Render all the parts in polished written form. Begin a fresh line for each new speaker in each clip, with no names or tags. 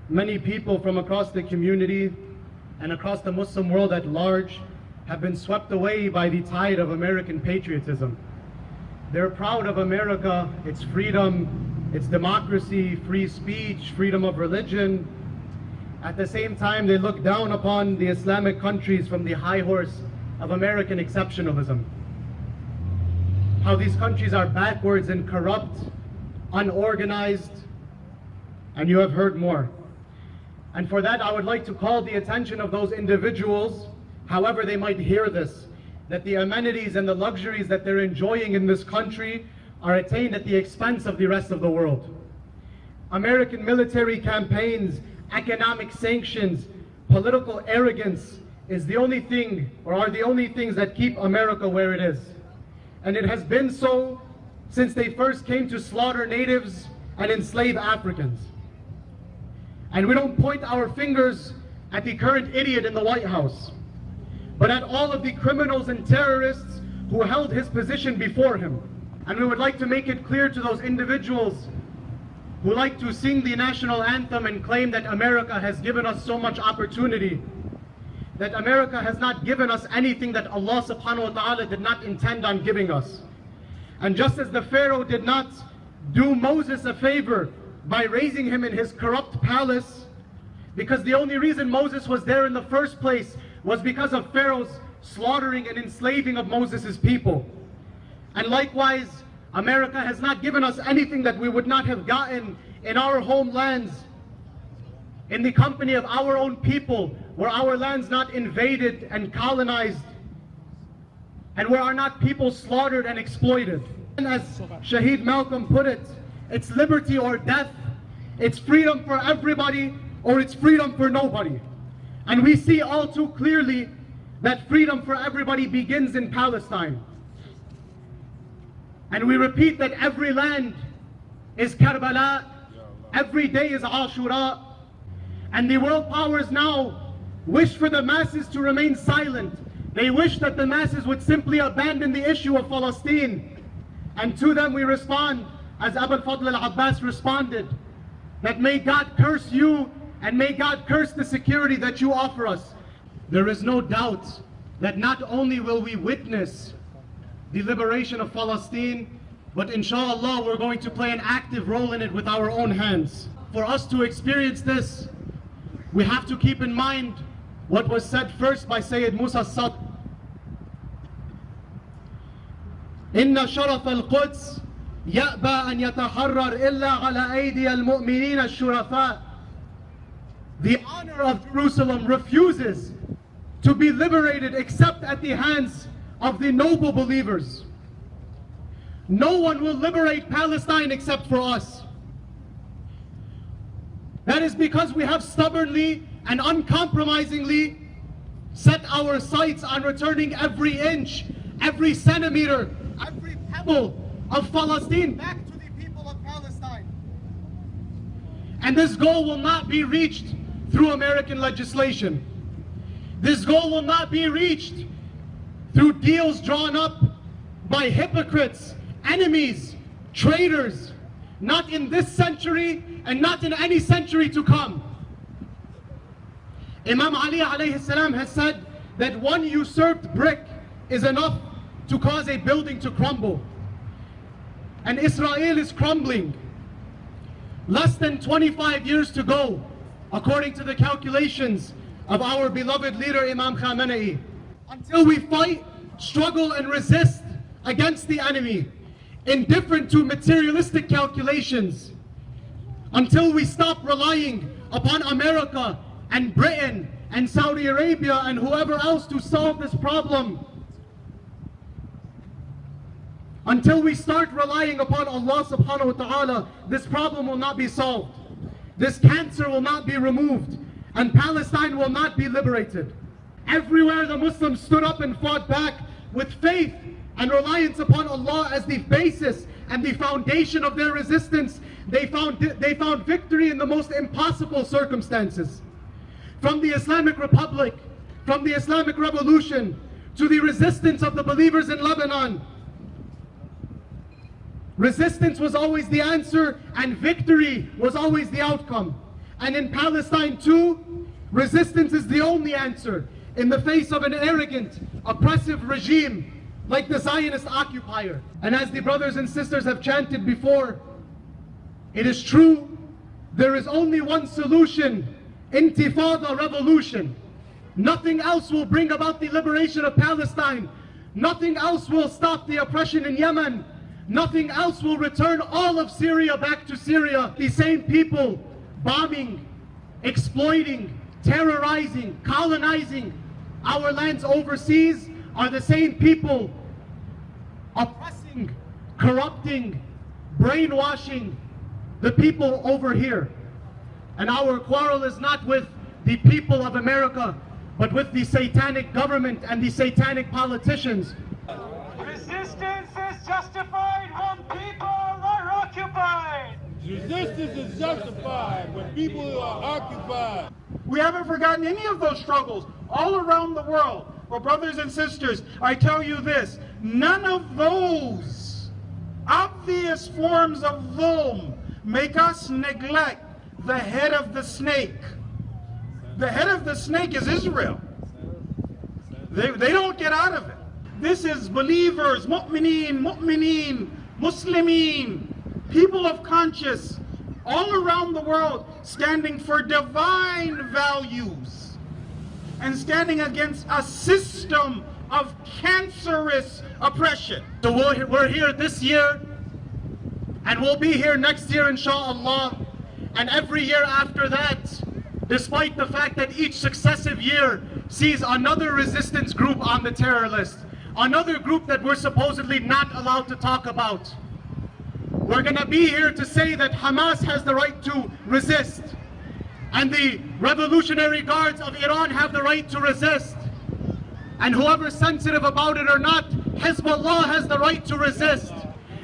Many people from across the community and across the Muslim world at large have been swept away by the tide of American patriotism. They're proud of America, its freedom, its democracy, free speech, freedom of religion. At the same time, they look down upon the Islamic countries from the high horse of American exceptionalism. How these countries are backwards and corrupt, unorganized, and you have heard more. And for that, I would like to call the attention of those individuals, however they might hear this, that the amenities and the luxuries that they're enjoying in this country are attained at the expense of the rest of the world. American military campaigns, economic sanctions, political arrogance is the only thing, or are the only things that keep America where it is. And it has been so since they first came to slaughter natives and enslave Africans. And we don't point our fingers at the current idiot in the White House, but at all of the criminals and terrorists who held his position before him. And we would like to make it clear to those individuals who like to sing the national anthem and claim that America has given us so much opportunity, that America has not given us anything that Allah subhanahu wa ta'ala did not intend on giving us. And just as the Pharaoh did not do Moses a favor by raising him in his corrupt palace, because the only reason Moses was there in the first place was because of Pharaoh's slaughtering and enslaving of Moses' people. And likewise, America has not given us anything that we would not have gotten in our homelands, in the company of our own people, were our lands not invaded and colonized, and where are not people slaughtered and exploited. And as Shaheed Malcolm put it, it's liberty or death, it's freedom for everybody or it's freedom for nobody. And we see all too clearly that freedom for everybody begins in Palestine. And we repeat that every land is Karbala, every day is Ashura, and the world powers now wish for the masses to remain silent. They wish that the masses would simply abandon the issue of Palestine. And to them we respond, as Abu al-Fadl al-Abbas responded, that may God curse you and may God curse the security that you offer us. There is no doubt that not only will we witness the liberation of Palestine, but inshallah we're going to play an active role in it with our own hands. For us to experience this, we have to keep in mind what was said first by Sayyid Musa Sadr. Inna sharaf al-Quds ya'ba an yataharrar illa ala aydi al-mu'mineen al-shurafa. The honor of Jerusalem refuses to be liberated except at the hands of the noble believers. No one will liberate Palestine except for us. That is because we have stubbornly and uncompromisingly set our sights on returning every inch, every centimeter, every pebble of Palestine back to the people of Palestine. And this goal will not be reached through American legislation. This goal will not be reached through deals drawn up by hypocrites, enemies, traitors, not in this century and not in any century to come. Imam Ali alayhi salam has said that one usurped brick is enough to cause a building to crumble. And Israel is crumbling. Less than 25 years to go, according to the calculations of our beloved leader Imam Khamenei. Until we fight, struggle and resist against the enemy, indifferent to materialistic calculations, until we stop relying upon America and Britain and Saudi Arabia and whoever else to solve this problem, until we start relying upon Allah subhanahu wa ta'ala, this problem will not be solved. This cancer will not be removed, and Palestine will not be liberated. Everywhere the Muslims stood up and fought back with faith and reliance upon Allah as the basis and the foundation of their resistance, they found victory in the most impossible circumstances. From the Islamic Republic, from the Islamic Revolution, to the resistance of the believers in Lebanon, resistance was always the answer and victory was always the outcome. And in Palestine too, resistance is the only answer in the face of an arrogant, oppressive regime like the Zionist occupier. And as the brothers and sisters have chanted before, it is true, there is only one solution: intifada, revolution. Nothing else will bring about the liberation of Palestine. Nothing else will stop the oppression in Yemen. Nothing else will return all of Syria back to Syria. The same people bombing, exploiting, terrorizing, colonizing our lands overseas are the same people oppressing, corrupting, brainwashing the people over here. And our quarrel is not with the people of America, but with the satanic government and the satanic politicians.
Resistance is justified when people are occupied.
Resistance is justified when people are occupied.
We haven't forgotten any of those struggles all around the world. Well, brothers and sisters, I tell you this, none of those obvious forms of dhulm make us neglect the head of the snake. The head of the snake is Israel. They don't get out of it. This is believers, mu'mineen, muslimin, people of conscience all around the world standing for divine values and standing against a system of cancerous oppression.
So we're here this year, and we'll be here next year, inshallah, and every year after that, despite the fact that each successive year sees another resistance group on the terror list, another group that we're supposedly not allowed to talk about. We're going to be here to say that Hamas has the right to resist, and the Revolutionary Guards of Iran have the right to resist, and whoever's sensitive about it or not, Hezbollah has the right to resist,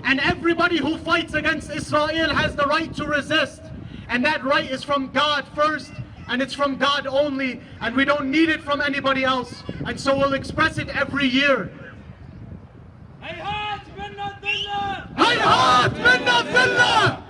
and everybody who fights against Israel has the right to resist, and that right is from God first, and it's from God only, and we don't need it from anybody else, and so we'll express it every year.
هيهات منا الذلة.
هيهات منا الذلة.